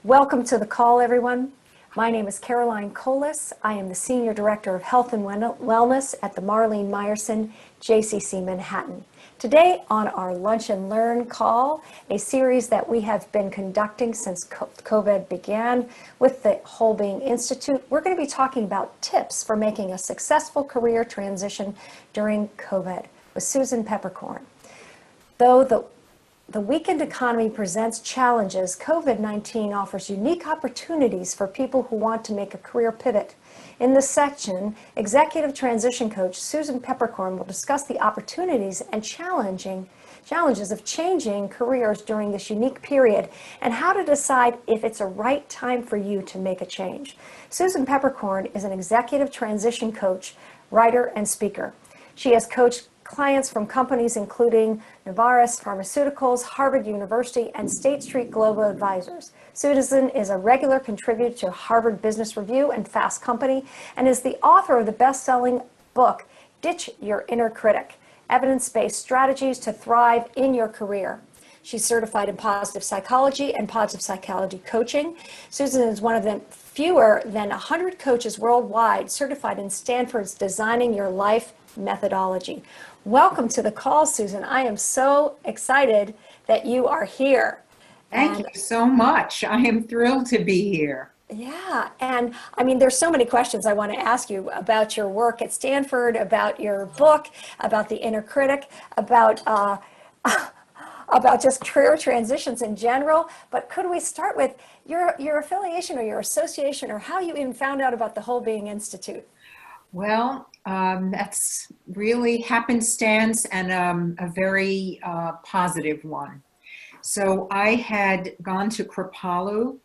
Welcome to the call, everyone. My name is Caroline Colas. I am the Senior Director of Health and Wellness at the Marlene Meyerson JCC Manhattan. Today on our Lunch and Learn call, a series that we have been conducting since COVID began with the Whole Being Institute, we're going to be talking about tips for making a successful career transition during COVID with Susan Peppercorn. Though the weakened economy presents challenges, COVID-19 offers unique opportunities for people who want to make a career pivot. In this section, Executive Transition Coach Susan Peppercorn will discuss the opportunities and challenges of changing careers during this unique period and how to decide if it's a right time for you to make a change. Susan Peppercorn is an executive transition coach, writer, and speaker. She has coached clients from companies including Novartis Pharmaceuticals, Harvard University, and State Street Global Advisors. Susan is a regular contributor to Harvard Business Review and Fast Company, and is the author of the best-selling book, Ditch Your Inner Critic: Evidence-Based Strategies to Thrive in Your Career. She's certified in positive psychology and positive psychology coaching. Susan is one of the fewer than 100 coaches worldwide certified in Stanford's Designing Your Life methodology. Welcome to the call, Susan. I am so excited that you are here. Thank you so much. I am thrilled to be here. Yeah, and I mean, there's so many questions I want to ask you about your work at Stanford, about your book, about the inner critic, about just career transitions in general. But could we start with your affiliation or your association, or how you even found out about the Whole Being Institute? Well, that's really happenstance and a very positive one. So I had gone to Kripalu,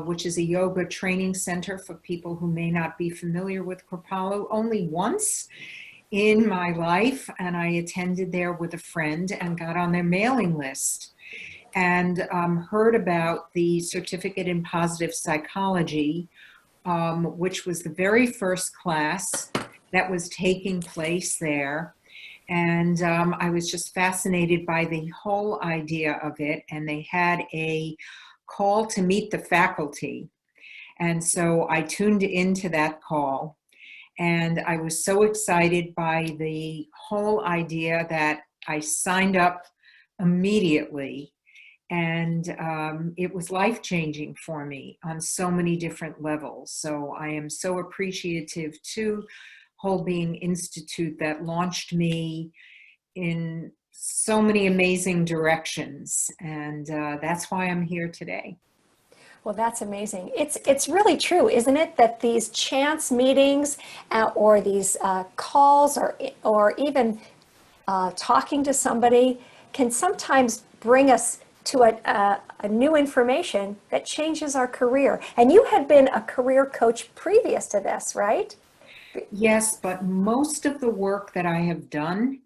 which is a yoga training center for people who may not be familiar with Kripalu, only once in my life, and I attended there with a friend and got on their mailing list and heard about the certificate in positive psychology, which was the very first class that was taking place there. And I was just fascinated by the whole idea of it. And they had a call to meet the faculty. And so I tuned into that call. And I was so excited by the whole idea that I signed up immediately. And it was life-changing for me on so many different levels. So I am so appreciative to Whole Being Institute that launched me in so many amazing directions. And that's why I'm here today. Well, that's amazing. It's really true, isn't it, that these chance meetings or these calls or even talking to somebody can sometimes bring us to a new information that changes our career. And you had been a career coach previous to this, right? Yes, but most of the work that I have done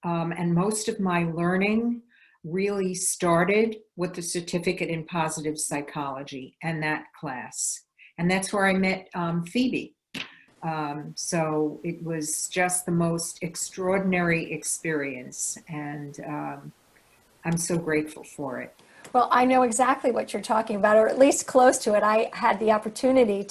and most of my learning really started with the certificate in positive psychology and that class. And that's where I met Phoebe. So it was just the most extraordinary experience, and I'm so grateful for it. Well, I know exactly what you're talking about, or at least close to it. I had the opportunity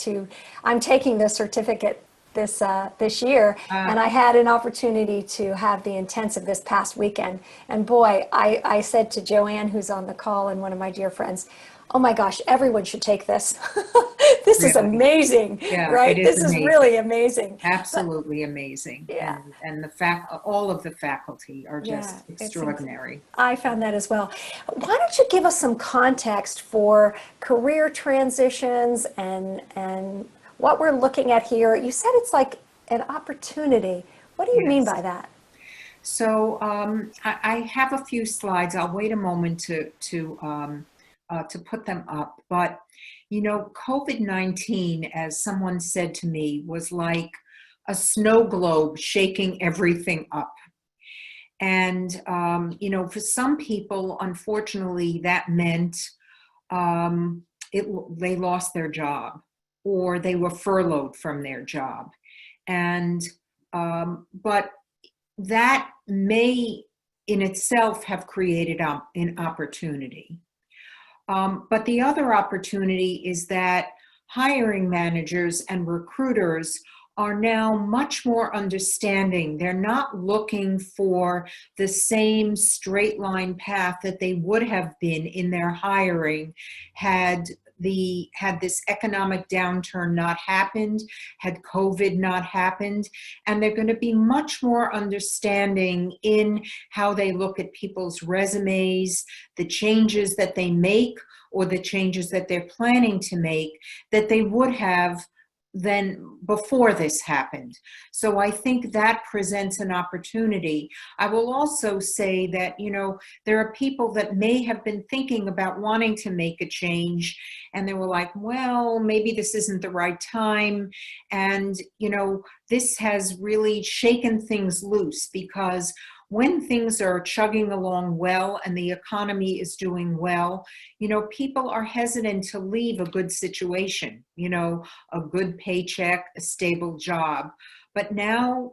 I'm taking the certificate this year, and I had an opportunity to have the intensive this past weekend. And boy, I said to Joanne, who's on the call, and one of my dear friends, oh my gosh, everyone should take this. This is Really? amazing, Yeah, right? it is This is amazing. really amazing. Absolutely amazing. Yeah. And all of the faculty are Yeah, just extraordinary. I found that as well. Why don't you give us some context for career transitions and what we're looking at here? You said it's like an opportunity. What do you mean Yes. by that? So I have a few slides. I'll wait a moment to put them up. But you know, COVID-19, as someone said to me, was like a snow globe shaking everything up. And you know, for some people, unfortunately, that meant um, they lost their job or they were furloughed from their job. And but that may in itself have created an opportunity. But the other opportunity is that hiring managers and recruiters are now much more understanding. They're not looking for the same straight line path that they would have been in their hiring had this economic downturn not happened, had COVID not happened, and they're going to be much more understanding in how they look at people's resumes, the changes that they make or the changes that they're planning to make that they would have than before this happened. So I think that presents an opportunity. I will also say that, there are people that may have been thinking about wanting to make a change and they were like, well, maybe this isn't the right time. And, this has really shaken things loose because when things are chugging along well and the economy is doing well, people are hesitant to leave a good situation, a good paycheck, a stable job. But now,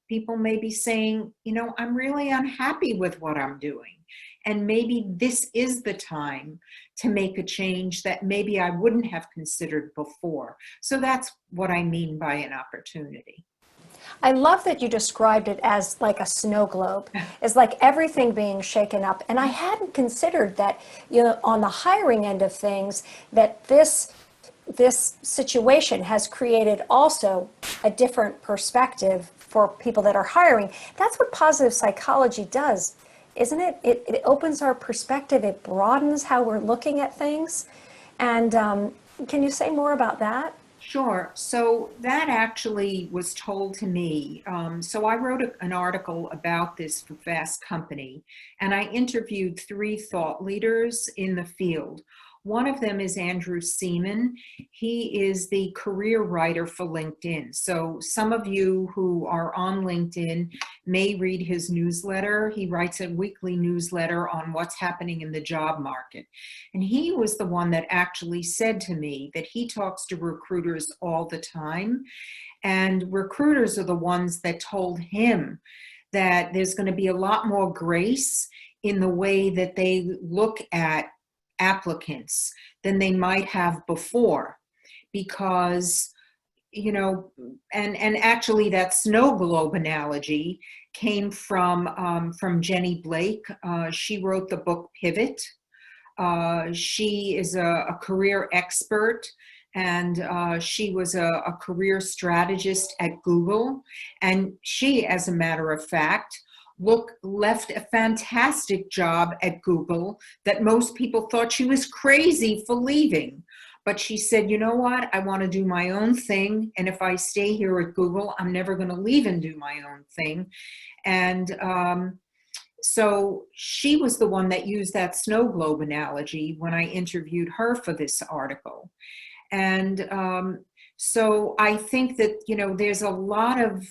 people may be saying, I'm really unhappy with what I'm doing. And maybe this is the time to make a change that maybe I wouldn't have considered before. So that's what I mean by an opportunity. I love that you described it as like a snow globe. It's like everything being shaken up. And I hadn't considered that, on the hiring end of things, that this situation has created also a different perspective for people that are hiring. That's what positive psychology does, isn't it? It opens our perspective. It broadens how we're looking at things. And can you say more about that? Sure. So that actually was told to me. So I wrote an article about this for Fast Company, and I interviewed 3 thought leaders in the field. One of them is Andrew Seaman. He is the career writer for LinkedIn. So some of you who are on LinkedIn may read his newsletter. He writes a weekly newsletter on what's happening in the job market. And he was the one that actually said to me that he talks to recruiters all the time. And recruiters are the ones that told him that there's going to be a lot more grace in the way that they look at applicants than they might have before, because and actually that snow globe analogy came from Jenny Blake. She wrote the book Pivot. She is a career expert, and she was a career strategist at Google, and she, as a matter of fact, left a fantastic job at Google that most people thought she was crazy for leaving. But she said, you know what? I want to do my own thing. And if I stay here at Google, I'm never going to leave and do my own thing. And so she was the one that used that snow globe analogy when I interviewed her for this article. And so I think that, there's a lot of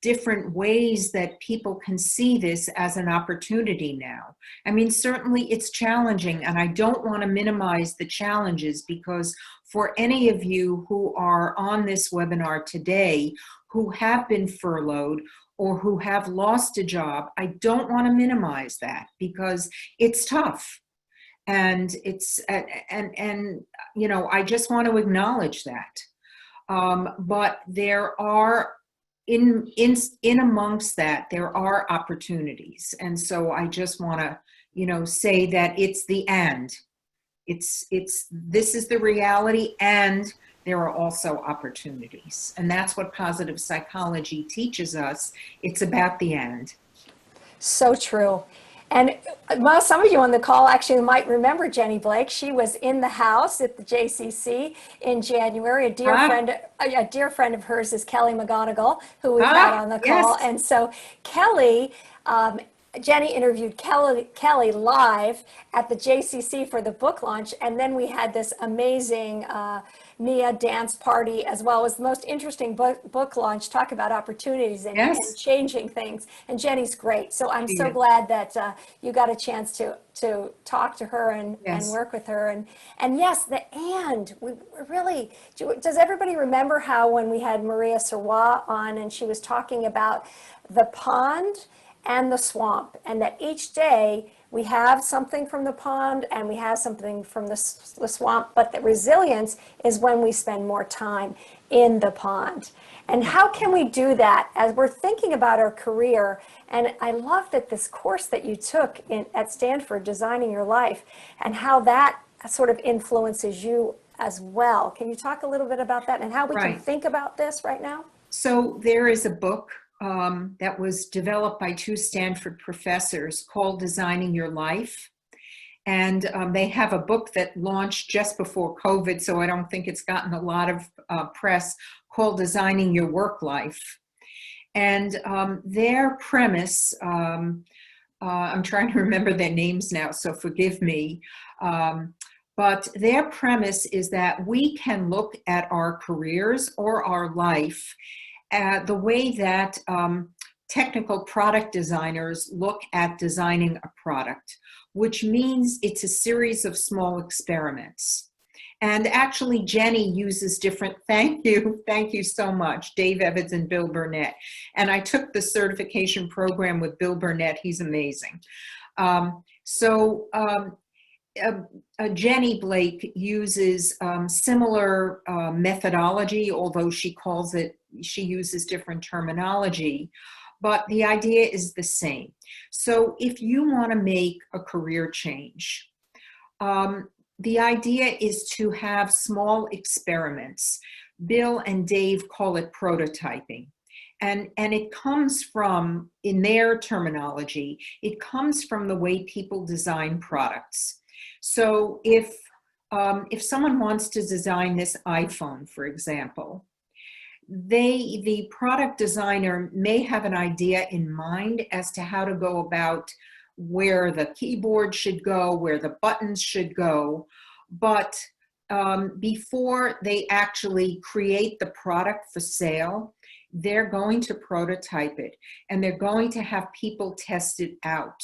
different ways that people can see this as an opportunity now. I mean, certainly it's challenging, and I don't want to minimize the challenges, because for any of you who are on this webinar today who have been furloughed or who have lost a job, I don't want to minimize that, because it's tough. And it's, I just want to acknowledge that. But there are, in amongst that, there are opportunities. And so I just want to, say that it's the and. This is the reality, and there are also opportunities. And that's what positive psychology teaches us. It's about the end. So true. And well, some of you on the call actually might remember Jenny Blake. She was in the house at the JCC in January. A dear friend of hers is Kelly McGonigal, who we've had on the call. Yes. And so Kelly, Jenny interviewed Kelly live at the JCC for the book launch, and then we had this amazing Nia dance party, as well as the most interesting book launch. Talk about opportunities and, Yes. and changing things. And Jenny's great, so I'm so glad that you got a chance to talk to her and work with her. And yes, we really, does everybody remember how when we had Maria Serwa on and she was talking about the pond and the swamp, and that each day we have something from the pond and we have something from the swamp, but the resilience is when we spend more time in the pond. And how can we do that as we're thinking about our career? And I love that this course that you took at Stanford, Designing Your Life, and how that sort of influences you as well. Can you talk a little bit about that and how we can think about this right now? So there is a book that was developed by two Stanford professors called Designing Your Life. And they have a book that launched just before COVID, so I don't think it's gotten a lot of press, called Designing Your Work Life. And their premise, I'm trying to remember their names now, so forgive me. But their premise is that we can look at our careers or our life the way that technical product designers look at designing a product, which means it's a series of small experiments. And actually, Jenny uses different, thank you so much, Dave Evans and Bill Burnett. And I took the certification program with Bill Burnett, he's amazing. Jenny Blake uses similar methodology, although she uses different terminology, but the idea is the same. So if you want to make a career change, the idea is to have small experiments. Bill and Dave call it prototyping. And it comes from, in their terminology, it comes from the way people design products. So if someone wants to design this iPhone, for example, the product designer may have an idea in mind as to how to go about where the keyboard should go, where the buttons should go, but before they actually create the product for sale, they're going to prototype it and they're going to have people test it out.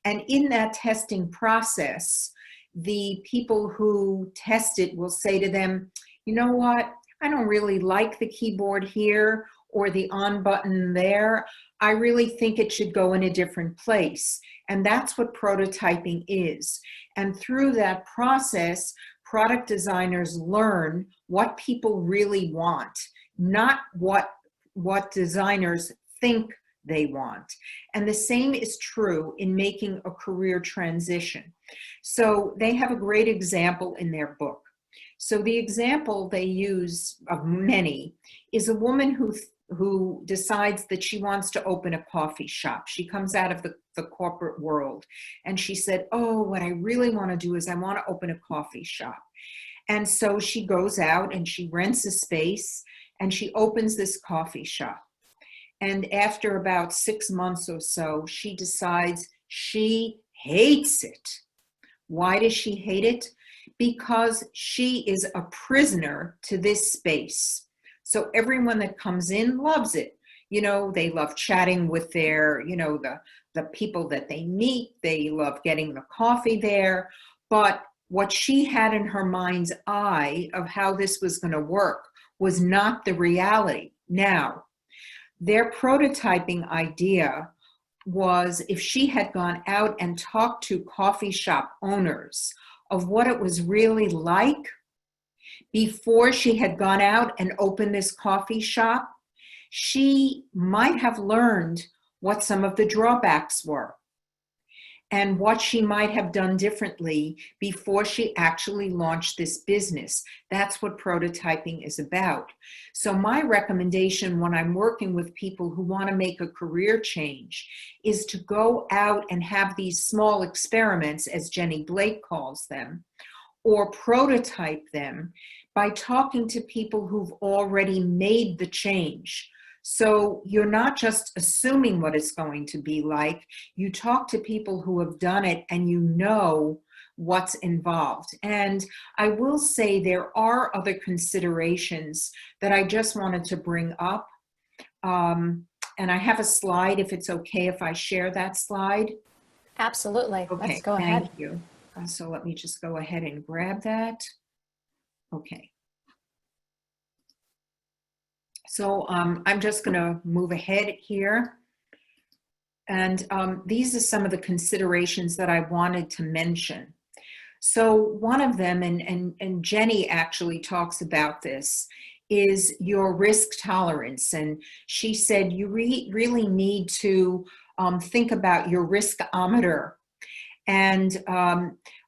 And in that testing process, the people who test it will say to them, you know what, I don't really like the keyboard here or the on button there. I really think it should go in a different place. And that's what prototyping is. And through that process, product designers learn what people really want, not what designers think they want. And the same is true in making a career transition. So they have a great example in their book. So the example they use of many is a woman who decides that she wants to open a coffee shop. She comes out of the corporate world and she said, oh, what I really want to do is I want to open a coffee shop. And so she goes out and she rents a space and she opens this coffee shop. And after about 6 months or so, she decides she hates it. Why does she hate it? Because she is a prisoner to this space. So everyone that comes in loves it. You know, they love chatting with their, you know, the people that they meet. They love getting the coffee there. But what she had in her mind's eye of how this was going to work was not the reality. Now, their prototyping idea was if she had gone out and talked to coffee shop owners of what it was really like before she had gone out and opened this coffee shop, she might have learned what some of the drawbacks were and what she might have done differently before she actually launched this business. That's what prototyping is about. So my recommendation when I'm working with people who want to make a career change is to go out and have these small experiments, as Jenny Blake calls them, or prototype them by talking to people who've already made the change. So you're not just assuming what it's going to be like. You talk to people who have done it and you know what's involved. And I will say there are other considerations that I just wanted to bring up. And I have a slide, if it's okay if I share that slide. Absolutely. Okay, Let's go ahead. thank you. So let me just go ahead and grab that. Okay. So I'm just going to move ahead here. And these are some of the considerations that I wanted to mention. So one of them, and Jenny actually talks about this, is your risk tolerance. And she said you really need to think about your riskometer. And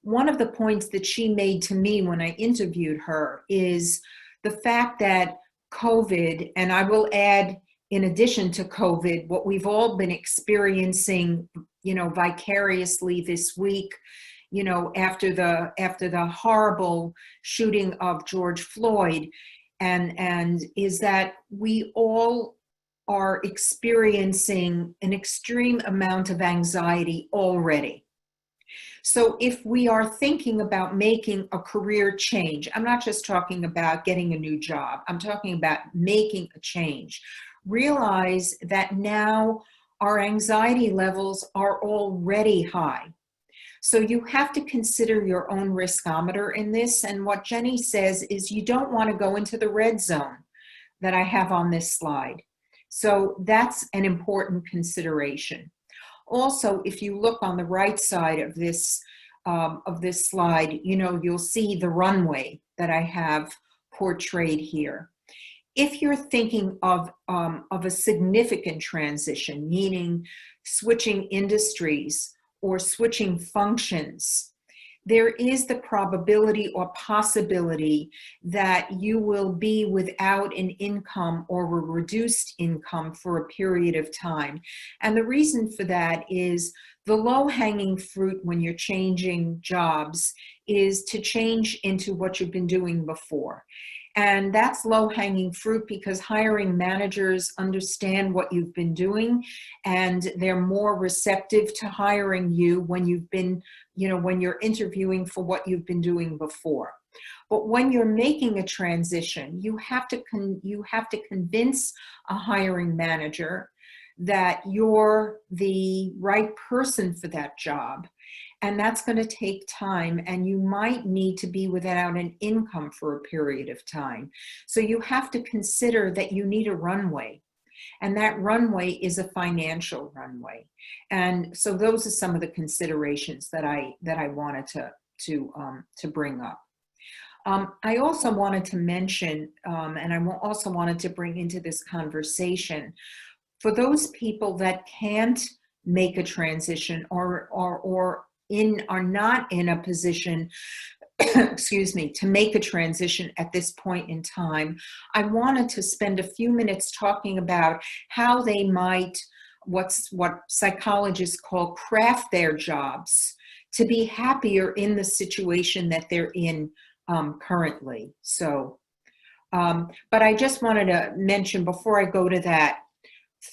one of the points that she made to me when I interviewed her is the fact that COVID, and I will add, in addition to COVID, what we've all been experiencing, vicariously this week, after the horrible shooting of George Floyd, and is that we all are experiencing an extreme amount of anxiety already. So if we are thinking about making a career change, I'm not just talking about getting a new job, I'm talking about making a change. Realize that now our anxiety levels are already high. So you have to consider your own riskometer in this. And what Jenny says is you don't want to go into the red zone that I have on this slide. So that's an important consideration. Also, if you look on the right side of this slide, you'll see the runway that I have portrayed here. If you're thinking of a significant transition, meaning switching industries or switching functions, there is the probability or possibility that you will be without an income or a reduced income for a period of time. And the reason for that is the low-hanging fruit when you're changing jobs is to change into what you've been doing before. And that's low-hanging fruit because hiring managers understand what you've been doing and they're more receptive to hiring you when you've been, when you're interviewing for what you've been doing before. But when you're making a transition, you have to convince a hiring manager that you're the right person for that job. And that's going to take time, and you might need to be without an income for a period of time. So you have to consider that you need a runway, and that runway is a financial runway. And so those are some of the considerations that I wanted to bring up. I also wanted to mention, and I also wanted to bring into this conversation, for those people that can't make a transition or are not in a position, excuse me, to make a transition at this point in time, I wanted to spend a few minutes talking about how they might, what psychologists call craft their jobs to be happier in the situation that they're in currently. So, but I just wanted to mention before I go to that,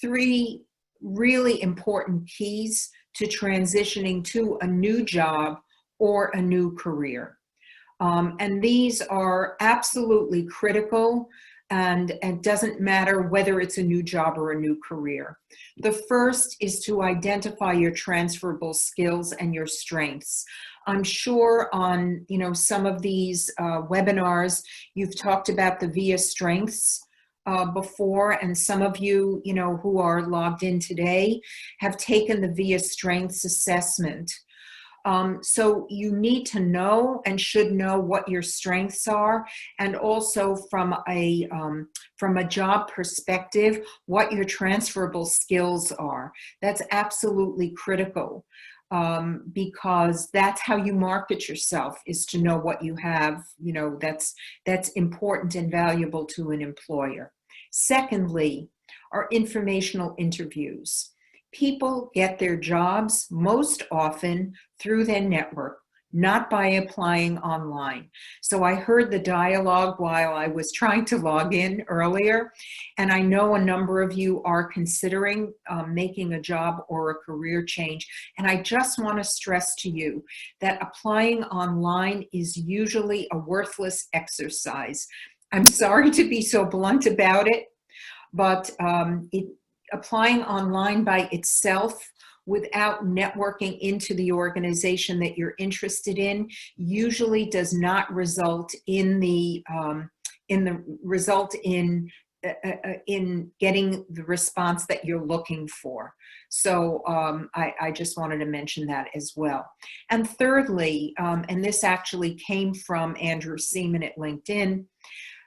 3 really important keys to transitioning to a new job or a new career. And these are absolutely critical, and it doesn't matter whether it's a new job or a new career. The first is to identify your transferable skills and your strengths. I'm sure on some of these webinars, you've talked about the VIA strengths before, and some of you, who are logged in today have taken the VIA Strengths Assessment. So you need to know and should know what your strengths are, and also from a job perspective, what your transferable skills are. That's absolutely critical, because that's how you market yourself, is to know what you have, that's important and valuable to an employer. Secondly, are informational interviews. People get their jobs most often through their network, not by applying online. So I heard the dialogue while I was trying to log in earlier, and I know a number of you are considering making a job or a career change. And I just want to stress to you that applying online is usually a worthless exercise. I'm sorry to be so blunt about it, but applying online by itself without networking into the organization that you're interested in usually does not result in in getting the response that you're looking for. So I just wanted to mention that as well. And thirdly, and this actually came from Andrew Seaman at LinkedIn,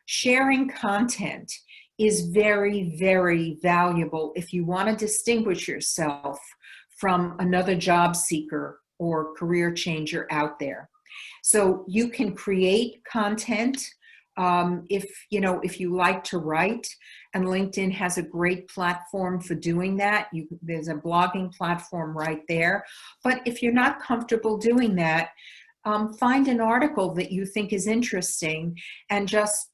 sharing content is very, very valuable if you want to distinguish yourself from another job seeker or career changer out there. So you can create content if you like to write, and LinkedIn has a great platform for doing that. There's a blogging platform right there. But if you're not comfortable doing that, find an article that you think is interesting and just,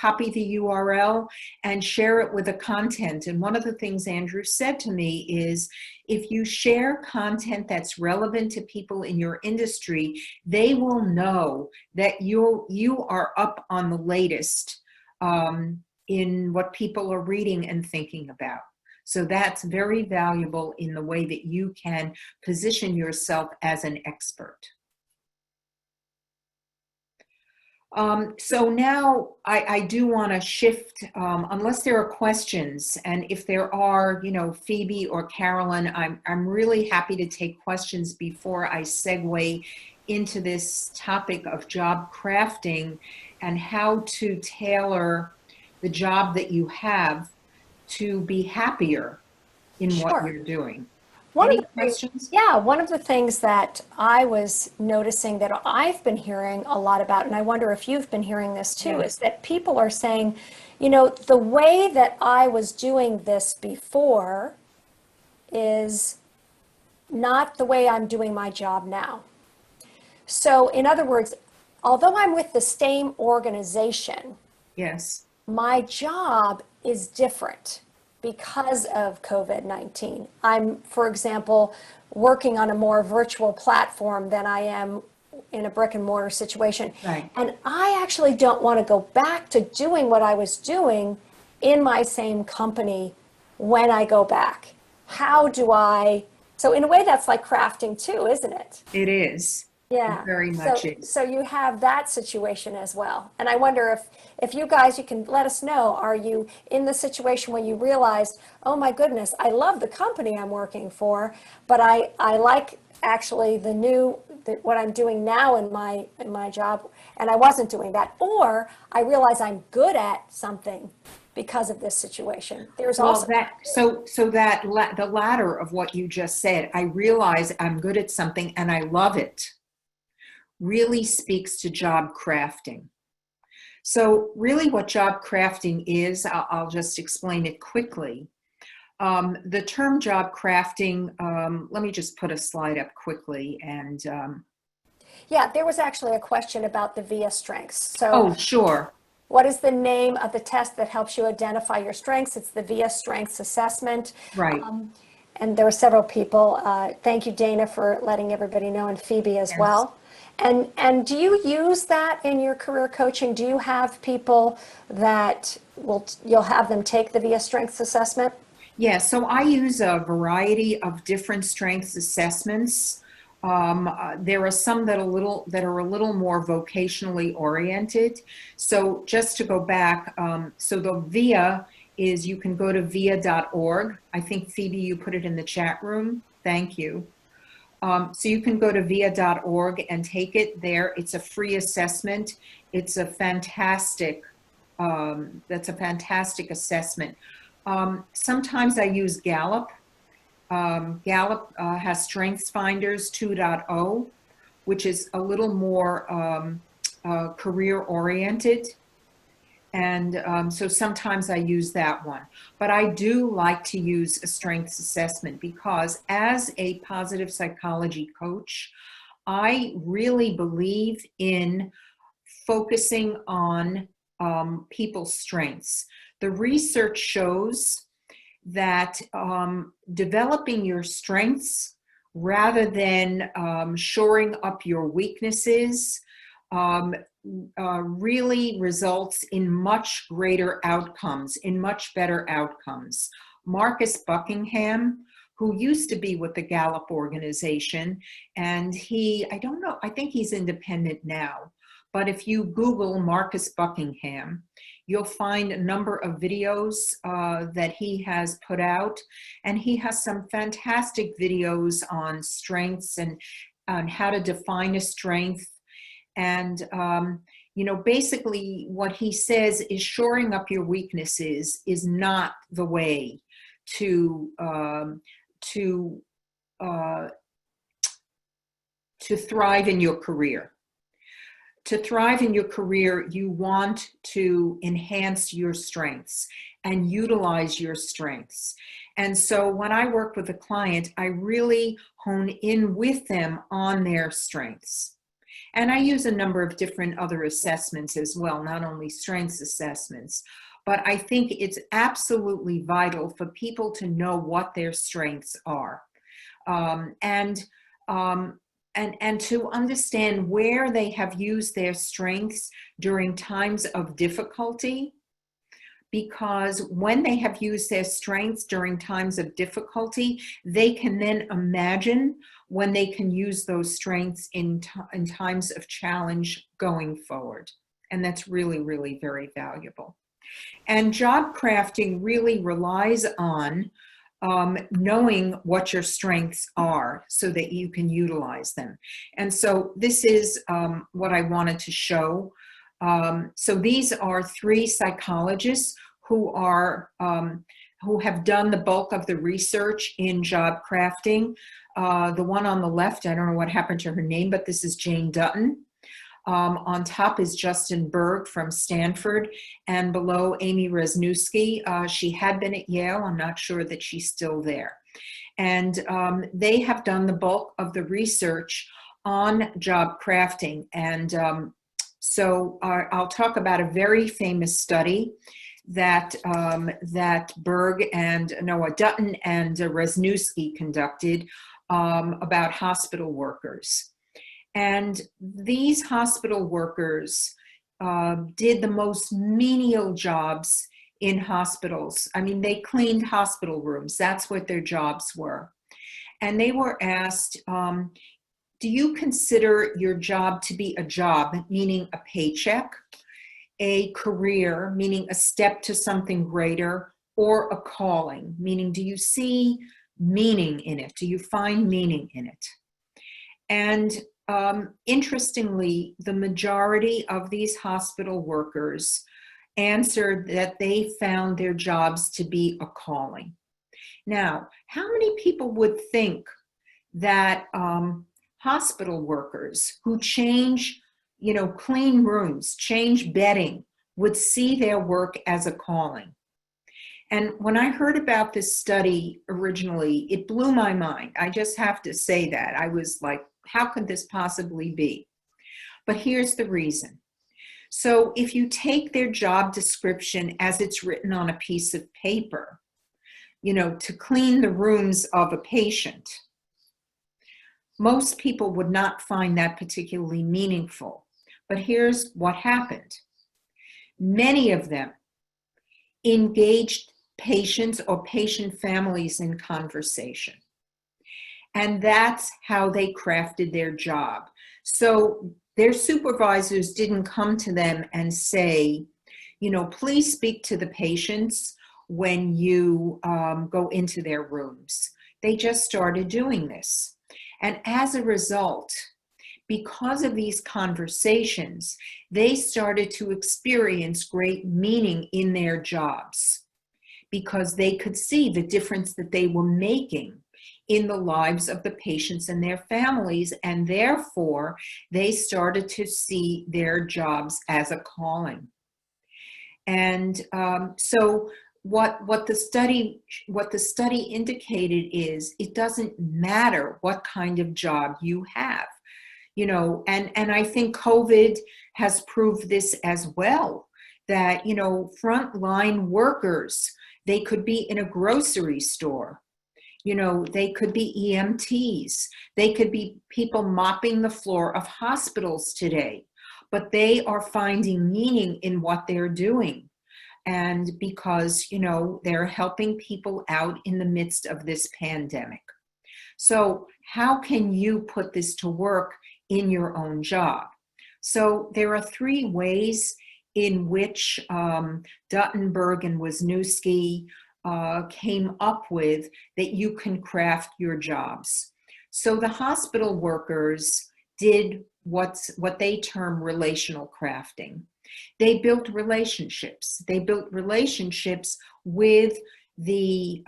copy the URL and share it with the content. And one of the things Andrew said to me is, if you share content that's relevant to people in your industry, they will know that you are up on the latest in what people are reading and thinking about. So that's very valuable in the way that you can position yourself as an expert. So now I do want to shift, unless there are questions, and if there are, Phoebe or Carolyn, I'm really happy to take questions before I segue into this topic of job crafting and how to tailor the job that you have to be happier in what you're doing. Any questions? Yeah, one of the things that I was noticing that I've been hearing a lot about, and I wonder if you've been hearing this too, is that people are saying, the way that I was doing this before is not the way I'm doing my job now. So in other words, although I'm with the same organization, yes, my job is different because of COVID-19. I'm, for example, working on a more virtual platform than I am in a brick and mortar situation. Right. And I actually don't want to go back to doing what I was doing in my same company when I go back. So in a way that's like crafting too, isn't it? It is. Yeah, it very much is. So you have that situation as well. And I wonder if you guys, you can let us know, are you in the situation where you realized, oh my goodness, I love the company I'm working for, but I like actually what I'm doing now in my job, and I wasn't doing that. Or I realize I'm good at something because of this situation. There's also the latter of what you just said, I realize I'm good at something and I love it, really speaks to job crafting. So really what job crafting is, I'll just explain it quickly. The term job crafting, let me just put a slide up quickly. And yeah, there was actually a question about the VIA strengths. So, oh, sure. What is the name of the test that helps you identify your strengths? It's the VIA Strengths Assessment. Right. And there were several people. Thank you, Dana, for letting everybody know, and Phoebe as well. And do you use that in your career coaching? Do you have people that you'll have them take the VIA Strengths Assessment? Yeah, so I use a variety of different strengths assessments. There are some that are a little more vocationally oriented. So just to go back, so the VIA is, you can go to via.org. I think, Phoebe, you put it in the chat room. Thank you. So you can go to via.org and take it there. It's a free assessment. It's a fantastic, that's a fantastic assessment. Sometimes I use Gallup. Gallup has Strengths Finders 2.0, which is a little more career oriented. And so sometimes I use that one. But I do like to use a strengths assessment because as a positive psychology coach, I really believe in focusing on people's strengths. The research shows that developing your strengths rather than shoring up your weaknesses really results in much greater outcomes, in much better outcomes. Marcus Buckingham, who used to be with the Gallup organization. And I don't know, I think he's independent now. But if you Google Marcus Buckingham, you'll find a number of videos that he has put out. And he has some fantastic videos on strengths and on how to define a strength. And, basically what he says is shoring up your weaknesses is not the way to thrive in your career. To thrive in your career, you want to enhance your strengths and utilize your strengths. And so when I work with a client, I really hone in with them on their strengths. And I use a number of different other assessments as well, not only strengths assessments, but I think it's absolutely vital for people to know what their strengths are. And to understand where they have used their strengths during times of difficulty, because when they have used their strengths during times of difficulty, they can then imagine when they can use those strengths in times of challenge going forward. And that's really, really very valuable. And job crafting really relies on knowing what your strengths are so that you can utilize them. And so this is what I wanted to show. So these are 3 psychologists who have done the bulk of the research in job crafting. The one on the left, I don't know what happened to her name, but this is Jane Dutton. On top is Justin Berg from Stanford, and below Amy Wrzesniewski. She had been at Yale. I'm not sure that she's still there. And they have done the bulk of the research on job crafting. And so I'll talk about a very famous study that Dutton and Wrzesniewski conducted about hospital workers. And these hospital workers did the most menial jobs in hospitals. I mean, they cleaned hospital rooms. That's what their jobs were. And they were asked, do you consider your job to be a job, meaning a paycheck, a career, meaning a step to something greater, or a calling, meaning do you see meaning in it? Do you find meaning in it? And interestingly, the majority of these hospital workers answered that they found their jobs to be a calling. Now, how many people would think that hospital workers who change, clean rooms, change bedding, would see their work as a calling? And when I heard about this study originally, it blew my mind. I just have to say that. I was like, how could this possibly be? But here's the reason. So if you take their job description as it's written on a piece of paper, to clean the rooms of a patient, most people would not find that particularly meaningful. But here's what happened. Many of them engaged patients or patient families in conversation. And that's how they crafted their job. So their supervisors didn't come to them and say, please speak to the patients when you go into their rooms. They just started doing this. And as a result, because of these conversations, they started to experience great meaning in their jobs because they could see the difference that they were making in the lives of the patients and their families, and therefore they started to see their jobs as a calling. And so what the study indicated is it doesn't matter what kind of job you have, and I think COVID has proved this as well, that frontline workers, they could be in a grocery store. They could be EMTs. They could be people mopping the floor of hospitals today, but they are finding meaning in what they're doing. and because, they're helping people out in the midst of this pandemic. So how can you put this to work in your own job? So there are 3 ways in which Duttenberg and Wisniewski came up with that you can craft your jobs. So the hospital workers did what they term relational crafting. They built relationships. They built relationships with the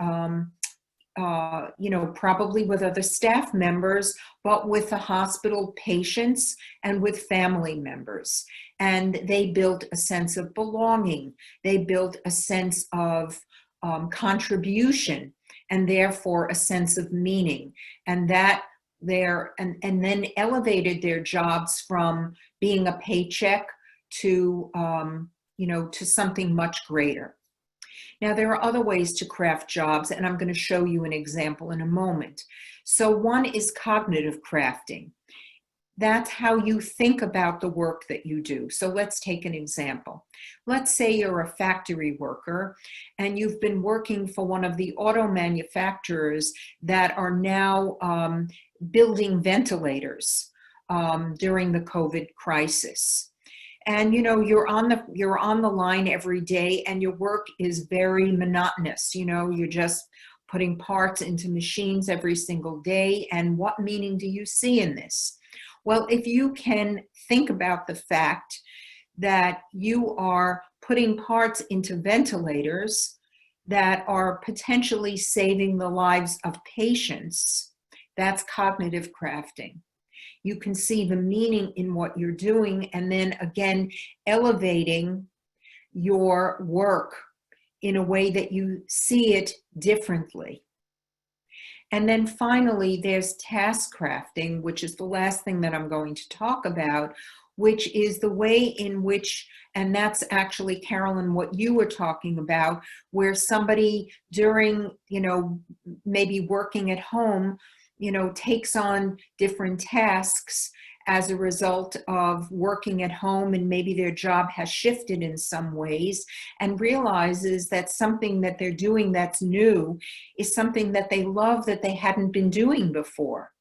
probably with other staff members, but with the hospital patients and with family members. And they built a sense of belonging. They built a sense of contribution, and therefore a sense of meaning. And that and then elevated their jobs from being a paycheck to to something much greater. Now, there are other ways to craft jobs, and I'm going to show you an example in a moment. So one is cognitive crafting. That's how you think about the work that you do. So let's take an example. Let's say you're a factory worker and you've been working for one of the auto manufacturers that are now building ventilators during the COVID crisis. And you're on the line every day, and your work is very monotonous. You're just putting parts into machines every single day. And what meaning do you see in this? Well, if you can think about the fact that you are putting parts into ventilators that are potentially saving the lives of patients, that's cognitive crafting. You can see the meaning in what you're doing, and then again, elevating your work in a way that you see it differently. And then finally, there's task crafting, which is the last thing that I'm going to talk about, which is the way in which, and that's actually, Carolyn, what you were talking about, where somebody during, maybe working at home, takes on different tasks as a result of working at home, and maybe their job has shifted in some ways, and realizes that something that they're doing that's new is something that they love that they hadn't been doing before.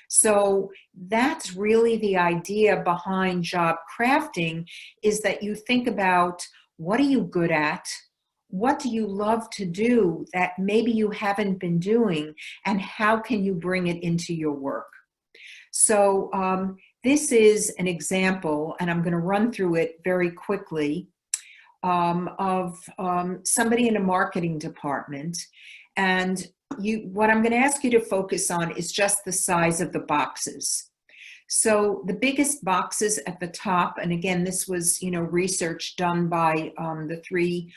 So that's really the idea behind job crafting, is that you think about, what are you good at? What do you love to do that maybe you haven't been doing, and how can you bring it into your work? So this is an example, and I'm going to run through it very quickly, of somebody in a marketing department. And what I'm going to ask you to focus on is just the size of the boxes. So the biggest boxes at the top, and again, this was research done by the 3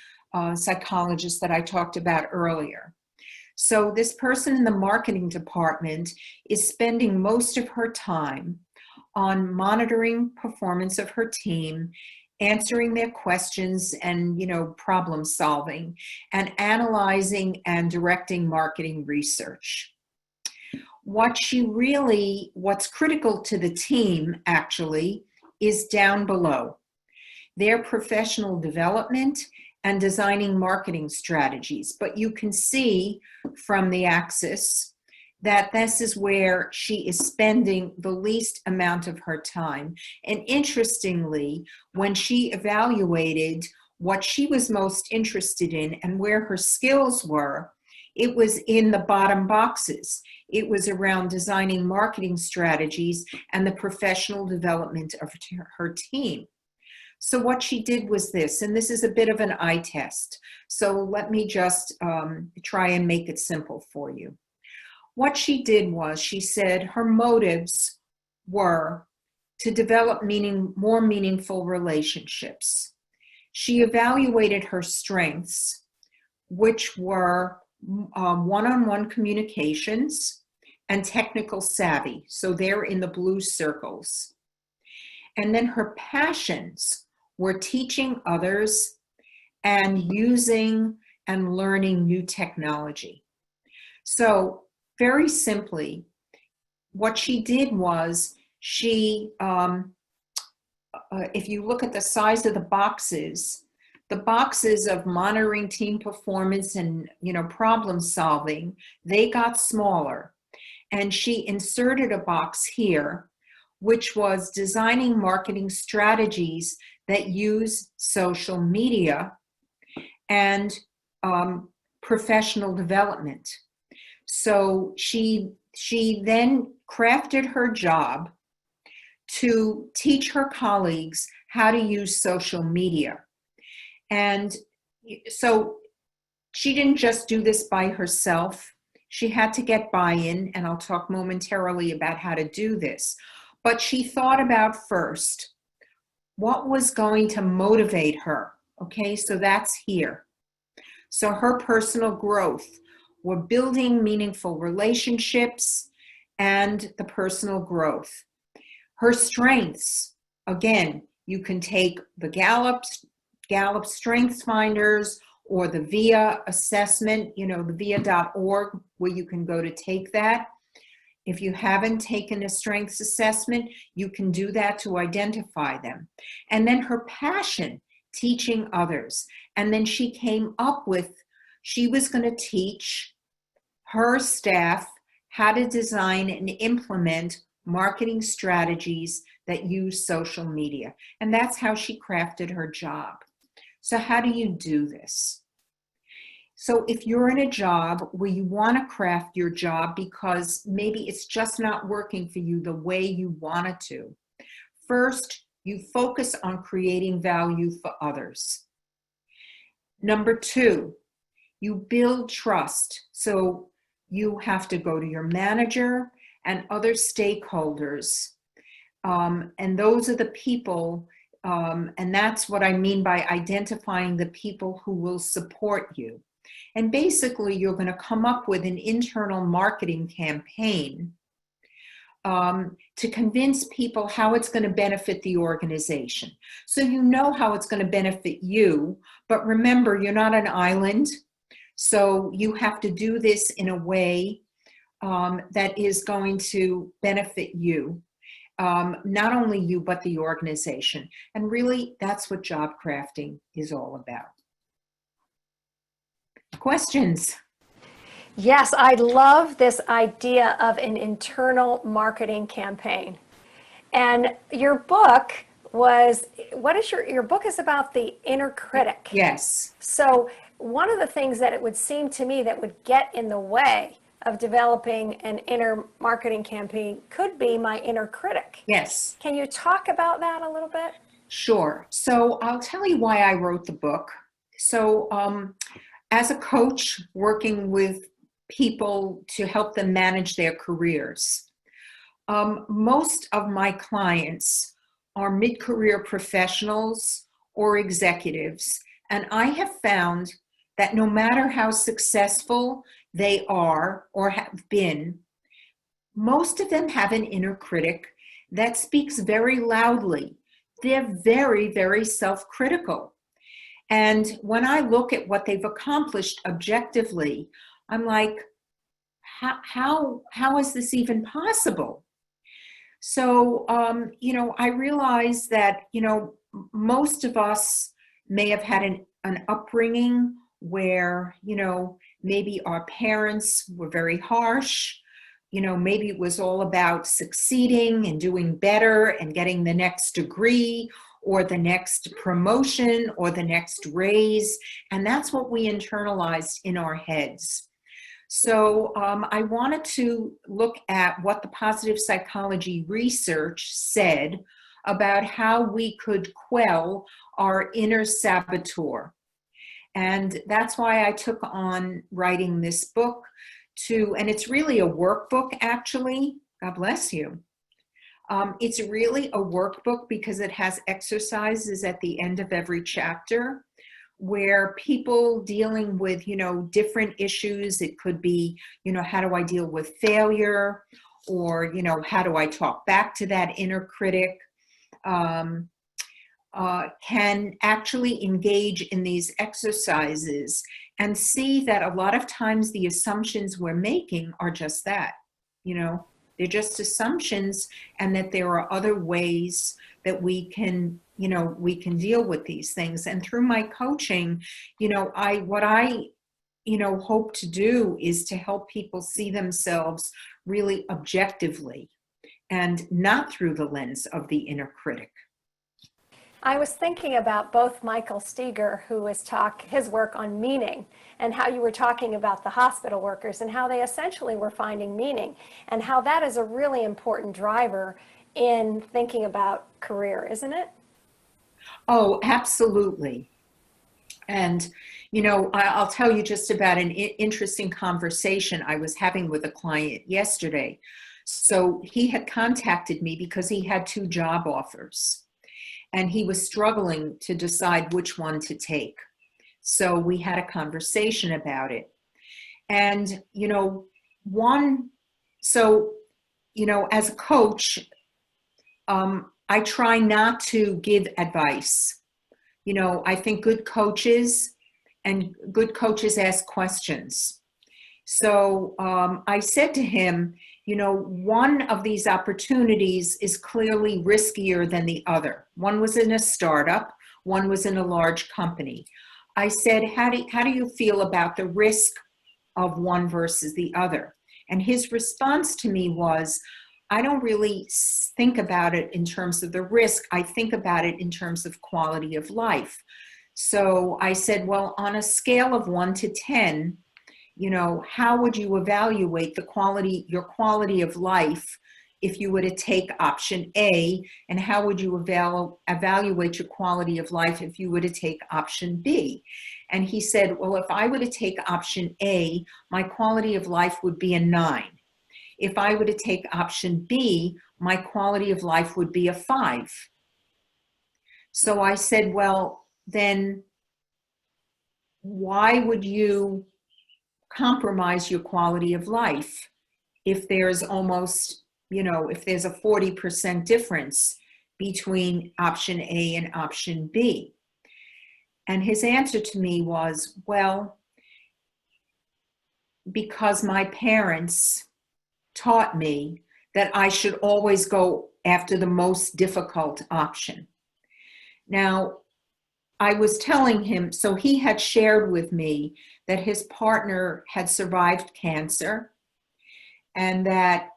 psychologists that I talked about earlier. So this person in the marketing department is spending most of her time on monitoring performance of her team, answering their questions and, problem solving, and analyzing and directing marketing research. What's critical to the team actually is down below. Their professional development and designing marketing strategies. But you can see from the axis that this is where she is spending the least amount of her time. And interestingly, when she evaluated what she was most interested in and where her skills were, it was in the bottom boxes. It was around designing marketing strategies and the professional development of her team. So what she did was this, and this is a bit of an eye test. So let me just try and make it simple for you. What she did was, she said her motives were to develop more meaningful relationships. She evaluated her strengths, which were one-on-one communications and technical savvy. So they're in the blue circles. And then her passions were teaching others and using and learning new technology. So very simply, what she did was if you look at the size of the boxes the boxes of monitoring team performance and, problem solving, they got smaller. And she inserted a box here, which was designing marketing strategies that use social media and professional development. So she then crafted her job to teach her colleagues how to use social media. And so she didn't just do this by herself. She had to get buy-in, and I'll talk momentarily about how to do this. But she thought about first, what was going to motivate her? Okay, so that's here. So her personal growth, we're building meaningful relationships and the personal growth. Her strengths, again, you can take the Gallup Strengths Finders or the VIA assessment, the VIA.org, where you can go to take that. If you haven't taken a strengths assessment, you can do that to identify them. And then her passion, teaching others. And then she came up with, she was going to teach her staff how to design and implement marketing strategies that use social media. And that's how she crafted her job. So how do you do this? So if you're in a job where you want to craft your job because maybe it's just not working for you the way you want it to, first, you focus on creating value for others. Number two, you build trust. So you have to go to your manager and other stakeholders. And those are the people, and that's what I mean by identifying the people who will support you. And basically, you're going to come up with an internal marketing campaign to convince people how it's going to benefit the organization. So you know how it's going to benefit you, but remember, you're not an island. So you have to do this in a way that is going to benefit you, not only you, but the organization. And really, that's what job crafting is all about. Questions? Yes, I love this idea of an internal marketing campaign. And your book was, your book is about the inner critic. Yes. So one of the things that it would seem to me that would get in the way of developing an inner marketing campaign could be my inner critic. Yes. Can you talk about that a little bit? Sure. So I'll tell you why I wrote the book. So as a coach working with people to help them manage their careers, most of my clients are mid-career professionals or executives. And I have found that no matter how successful they are or have been, most of them have an inner critic that speaks very loudly. They're very, very self-critical. And when I look at what they've accomplished objectively, I'm like, how is this even possible? So, I realize that, most of us may have had an upbringing where, maybe our parents were very harsh. Maybe it was all about succeeding and doing better and getting the next degree or the next promotion or the next raise. And that's what we internalized in our heads. So I wanted to look at what the positive psychology research said about how we could quell our inner saboteur. And that's why I took on writing this book and it's really a workbook, actually. God bless you. It's really a workbook because it has exercises at the end of every chapter where people dealing with, different issues. It could be, how do I deal with failure? Or, how do I talk back to that inner critic? Can actually engage in these exercises and see that a lot of times the assumptions we're making are just that, they're just assumptions, and that there are other ways that we can, we can deal with these things. And through my coaching, what I hope to do is to help people see themselves really objectively and not through the lens of the inner critic. I was thinking about both Michael Steger, who was his work on meaning, and how you were talking about the hospital workers and how they essentially were finding meaning, and how that is a really important driver in thinking about career, isn't it? Oh, absolutely. And, I'll tell you just about an interesting conversation I was having with a client yesterday. So he had contacted me because he had 2 job offers and he was struggling to decide which one to take. So we had a conversation about it. And, as a coach, I try not to give advice. I think good coaches ask questions. So I said to him, one of these opportunities is clearly riskier than the other. One was in a startup, one was in a large company. I said, how do you feel about the risk of one versus the other? And his response to me was, I don't really think about it in terms of the risk. I think about it in terms of quality of life. So I said, well, on a scale of 1 to 10, how would you evaluate your quality of life if you were to take option A, and how would you evaluate your quality of life if you were to take option B? And he said, well, if I were to take option A, my quality of life would be a 9. If I were to take option B, my quality of life would be a 5. So I said, well, then why would you compromise your quality of life if there's if there's a 40% difference between option A and option B? And his answer to me was, well, because my parents taught me that I should always go after the most difficult option. Now, I was telling him, so he had shared with me that his partner had survived cancer and that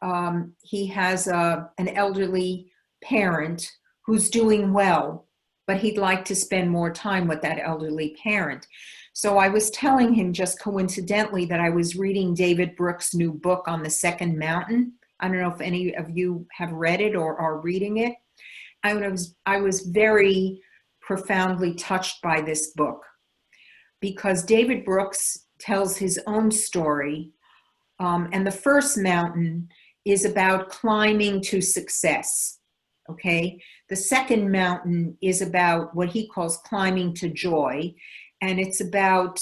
he has an elderly parent who's doing well, but he'd like to spend more time with that elderly parent. So I was telling him just coincidentally that I was reading David Brooks' new book on the Second Mountain. I don't know if any of you have read it or are reading it. I was very profoundly touched by this book because David Brooks tells his own story. And the first mountain is about climbing to success. Okay. The second mountain is about what he calls climbing to joy. And it's about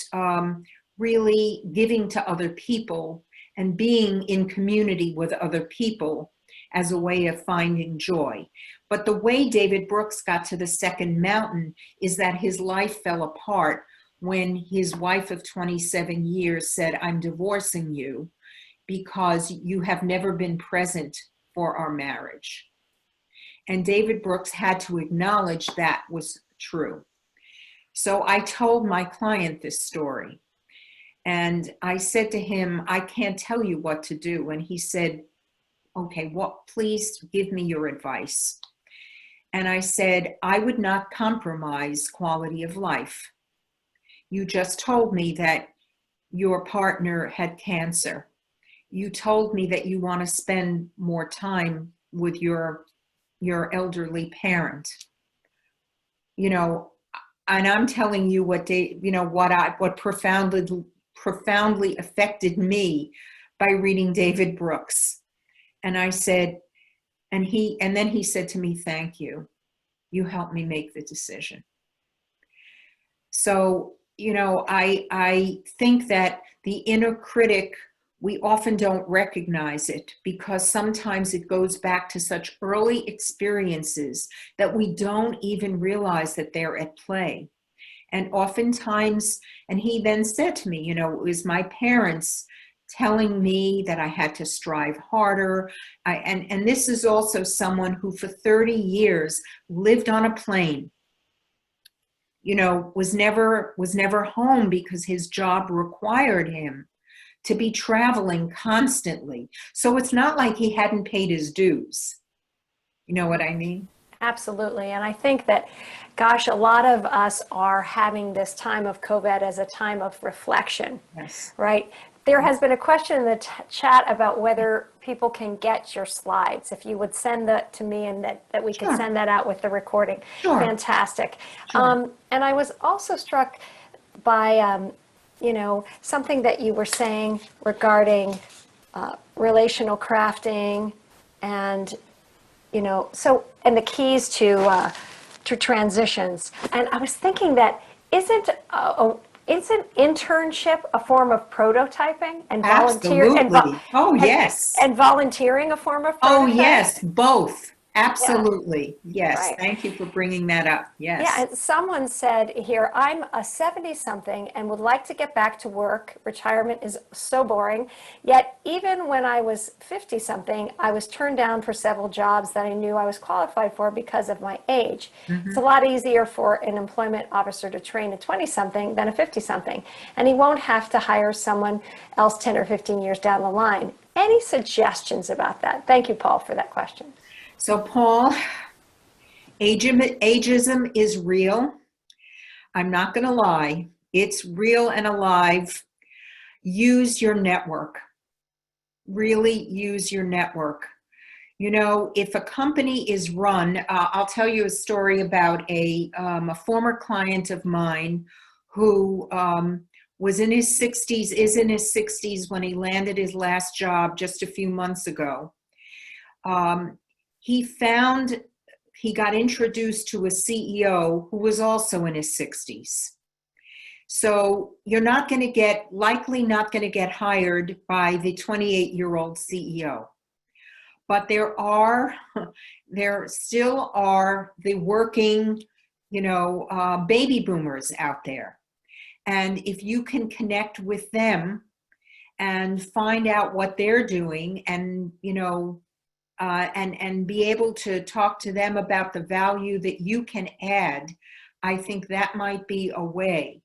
really giving to other people and being in community with other people as a way of finding joy. But the way David Brooks got to the second mountain is that his life fell apart when his wife of 27 years said, I'm divorcing you because you have never been present for our marriage. And David Brooks had to acknowledge that was true. So I told my client this story and I said to him, I can't tell you what to do. And he said, okay, please give me your advice. And I said, I would not compromise quality of life. You just told me that your partner had cancer. You told me that you want to spend more time with your elderly parent. And I'm telling you what profoundly affected me by reading David Brooks. And I said, and then he said to me, thank you. You helped me make the decision. So, I think that the inner critic, we often don't recognize it because sometimes it goes back to such early experiences that we don't even realize that they're at play. And oftentimes, and he then said to me, it was my parents telling me that I had to strive harder. And this is also someone who for 30 years lived on a plane, was never home because his job required him to be traveling constantly. So it's not like he hadn't paid his dues. You know what I mean? Absolutely. And I think that, gosh, a lot of us are having this time of COVID as a time of reflection, Yes. right? There has been a question in the chat about whether people can get your slides. If you would send that to me and that we could Sure. send that out with the recording. Sure. Fantastic. Sure. And I was also struck by, something that you were saying regarding relational crafting and and the keys to transitions. And I was thinking that isn't internship a form of prototyping and Absolutely. Oh, yes. and volunteering a form of prototyping? Oh, yes, both. Absolutely. Yes. Right. Thank you for bringing that up. Yes. Yeah, and someone said here, I'm a 70-something and would like to get back to work. Retirement is so boring. Yet even when I was 50-something, I was turned down for several jobs that I knew I was qualified for because of my age. It's a lot easier for an employment officer to train a 20-something than a 50-something. And he won't have to hire someone else 10 or 15 years down the line. Any suggestions about that? Thank you, Paul, for that question. So, Paul, ageism is real. I'm not going to lie. It's real and alive. Use your network. Really use your network. If a company is run, I'll tell you a story about a former client of mine who was in his 60s, is in his 60s when he landed his last job just a few months ago. He got introduced to a CEO who was also in his 60s. So you're likely not going to get hired by the 28-year-old CEO. But there still are the working, baby boomers out there. And if you can connect with them and find out what they're doing and be able to talk to them about the value that you can add, I think that might be a way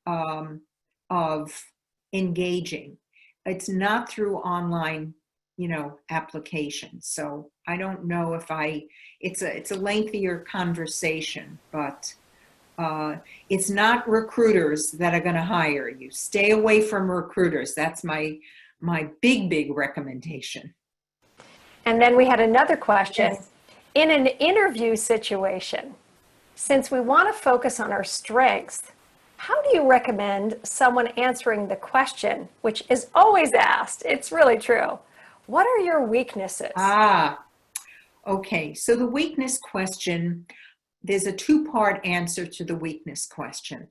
of engaging. It's not through online, applications. So I don't know if it's a lengthier conversation, but it's not recruiters that are going to hire you. Stay away from recruiters. That's my big recommendation. And then we had another question. Yes. In an interview situation, since we want to focus on our strengths, how do you recommend someone answering the question, which is always asked? It's really true. What are your weaknesses? Okay. So the weakness question, there's a two-part answer to the weakness question.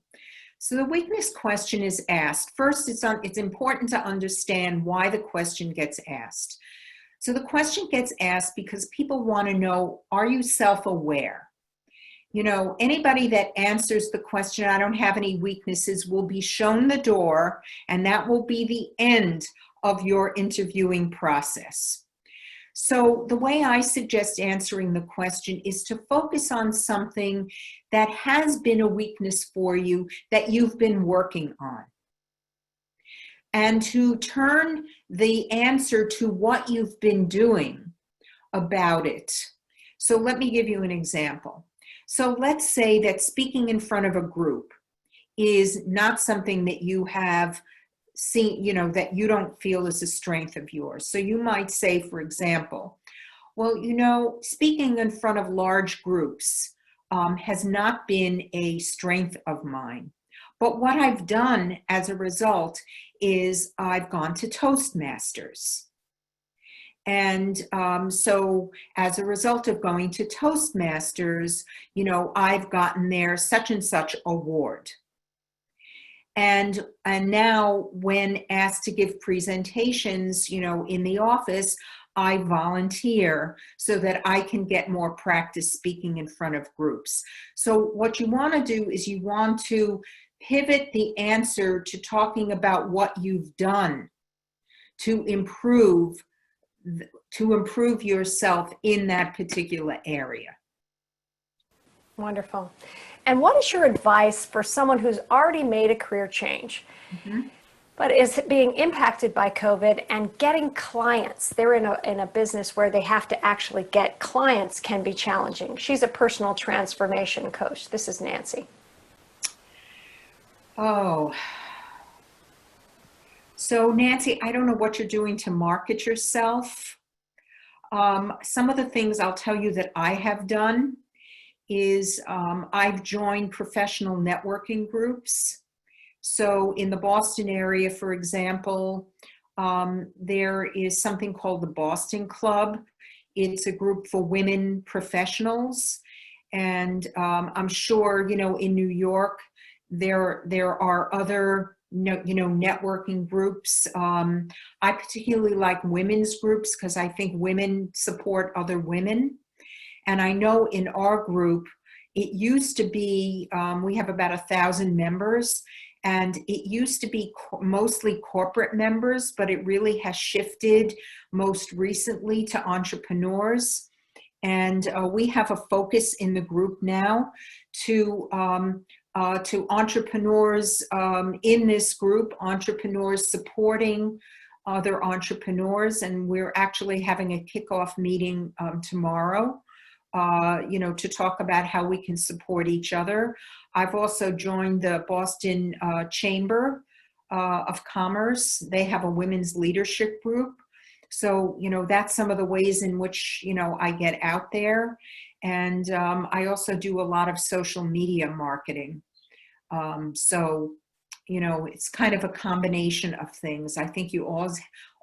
So the weakness question is asked. First, it's important to understand why the question gets asked. So the question gets asked because people want to know, are you self-aware? Anybody that answers the question, I don't have any weaknesses, will be shown the door, and that will be the end of your interviewing process. So the way I suggest answering the question is to focus on something that has been a weakness for you that you've been working on, and to turn the answer to what you've been doing about it. So let me give you an example. So let's say that speaking in front of a group is not something that you have seen, that you don't feel is a strength of yours. So you might say, for example, well, speaking in front of large groups has not been a strength of mine. But what I've done as a result is I've gone to Toastmasters. And so as a result of going to Toastmasters, I've gotten their such and such award. And now when asked to give presentations, in the office, I volunteer so that I can get more practice speaking in front of groups. So what you want to do is you want to pivot the answer to talking about what you've done to improve yourself in that particular area. Wonderful. And what is your advice for someone who's already made a career change, but is being impacted by COVID and getting clients? They're in a business where they have to actually get clients can be challenging. She's a personal transformation coach. This is Nancy. Oh, so Nancy, I don't know what you're doing to market yourself. Some of the things I'll tell you that I have done is I've joined professional networking groups. So in the Boston area, for example, there is something called the Boston Club. It's a group for women professionals. And I'm sure, in New York, there are other networking groups. I particularly like women's groups because I think women support other women. And I know in our group, it used to be, we have about 1,000 members, and it used to be mostly corporate members, but it really has shifted most recently to entrepreneurs. And we have a focus in the group now to entrepreneurs in this group, entrepreneurs supporting other entrepreneurs. And we're actually having a kickoff meeting tomorrow, to talk about how we can support each other. I've also joined the Boston Chamber of Commerce. They have a women's leadership group. So, that's some of the ways in which, I get out there. And I also do a lot of social media marketing. So, it's kind of a combination of things. I think you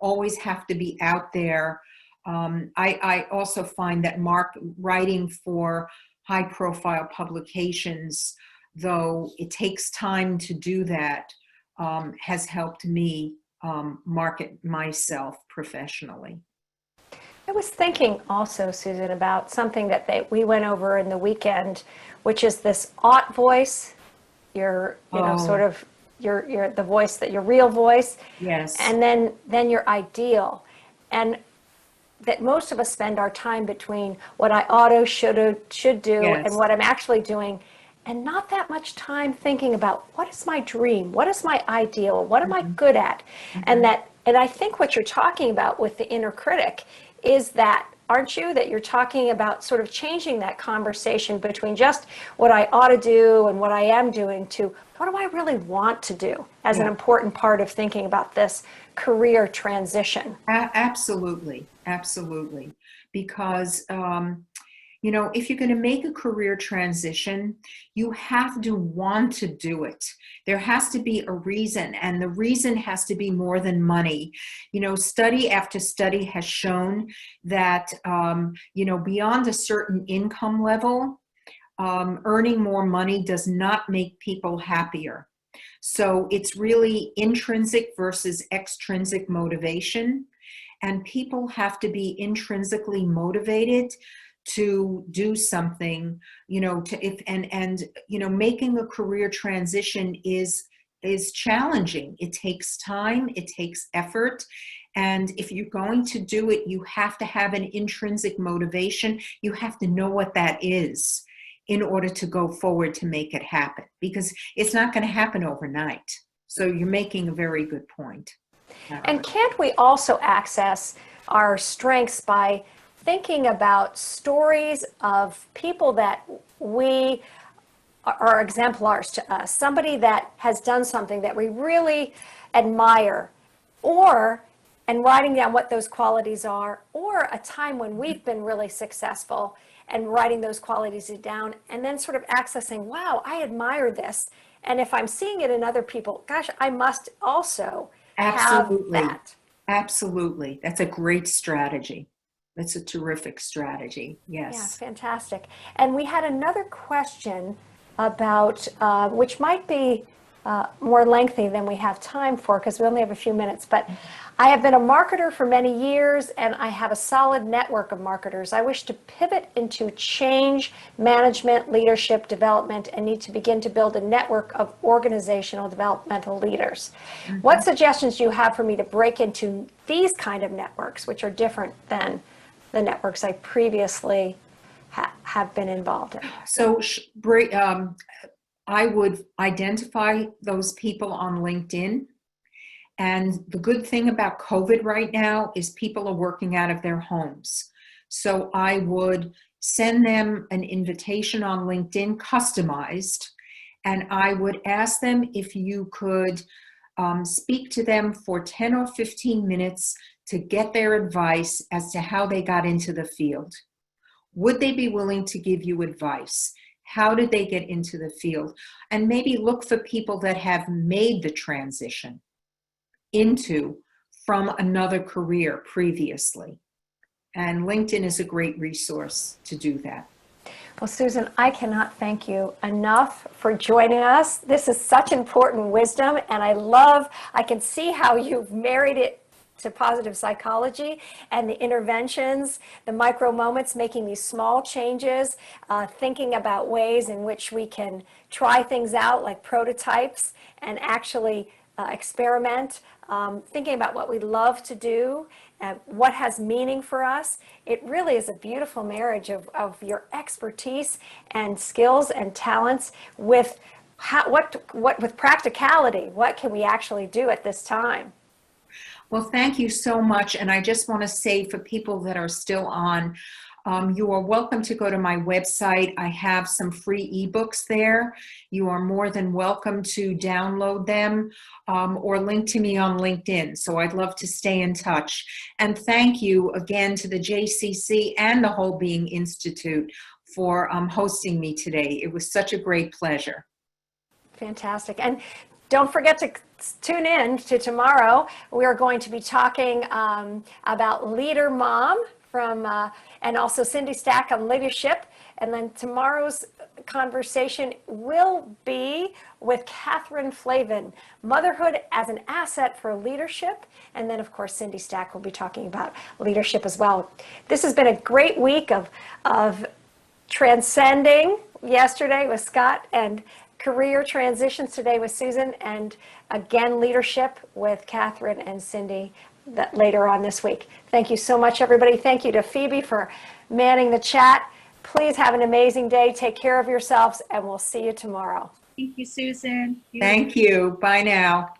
always have to be out there. I also find that writing for high-profile publications, though it takes time to do that, has helped me market myself professionally. I was thinking also, Susan, about something that we went over in the weekend, which is this ought voice, your the voice your real voice. Yes. And then your ideal. And that most of us spend our time between what I should do Yes. and what I'm actually doing, and not that much time thinking about what is my dream, what is my ideal, what am I good at, and I think what you're talking about with the inner critic is that, aren't you, that you're talking about sort of changing that conversation between just what I ought to do and what I am doing to what do I really want to do as an important part of thinking about this career transition. Absolutely. Because, if you're going to make a career transition, you have to want to do it. There has to be a reason, and the reason has to be more than money. Study after study has shown that, beyond a certain income level, earning more money does not make people happier. So it's really intrinsic versus extrinsic motivation. And people have to be intrinsically motivated to do something, making a career transition is challenging. It takes time, it takes effort. And if you're going to do it, you have to have an intrinsic motivation. You have to know what that is in order to go forward to make it happen, because it's not going to happen overnight. So you're making a very good point. And can't we also access our strengths by thinking about stories of people that we are exemplars to us, somebody that has done something that we really admire, and writing down what those qualities are, or a time when we've been really successful and writing those qualities down, and then sort of accessing, wow, I admire this. And if I'm seeing it in other people, gosh, I must also have that. Absolutely. That's a great strategy. That's a terrific strategy. Yes. Yeah, fantastic. And we had another question about, which might be more lengthy than we have time for because we only have a few minutes. But I have been a marketer for many years, and I have a solid network of marketers. I wish to pivot into change management, leadership development, and need to begin to build a network of organizational developmental leaders. What suggestions do you have for me to break into these kind of networks, which are different than the networks I previously have been involved in? So I would identify those people on LinkedIn. And the good thing about COVID right now is people are working out of their homes. So I would send them an invitation on LinkedIn, customized, and I would ask them if you could speak to them for 10 or 15 minutes to get their advice as to how they got into the field. Would they be willing to give you advice? How did they get into the field? And maybe look for people that have made the transition from another career previously. And LinkedIn is a great resource to do that. Well, Susan, I cannot thank you enough for joining us. This is such important wisdom, and I can see how you've married it to positive psychology and the interventions, the micro moments, making these small changes, thinking about ways in which we can try things out like prototypes and actually experiment, thinking about what we love to do, what has meaning for us. It really is a beautiful marriage of your expertise and skills and talents with with practicality. What can we actually do at this time? Well, thank you so much. And I just want to say for people that are still on, you are welcome to go to my website. I have some free ebooks there. You are more than welcome to download them or link to me on LinkedIn. So I'd love to stay in touch. And thank you again to the JCC and the Whole Being Institute for hosting me today. It was such a great pleasure. Fantastic. And don't forget to tune in to tomorrow. We are going to be talking about Leader Mom and also Cindy Stack on leadership. And then tomorrow's conversation will be with Catherine Flavin, motherhood as an asset for leadership. And then, of course, Cindy Stack will be talking about leadership as well. This has been a great week of transcending yesterday with Scott and career transitions today with Susan, and again, leadership with Catherine and Cindy later on this week. Thank you so much, everybody. Thank you to Phoebe for manning the chat. Please have an amazing day. Take care of yourselves, and we'll see you tomorrow. Thank you, Susan. Thank you. Bye now.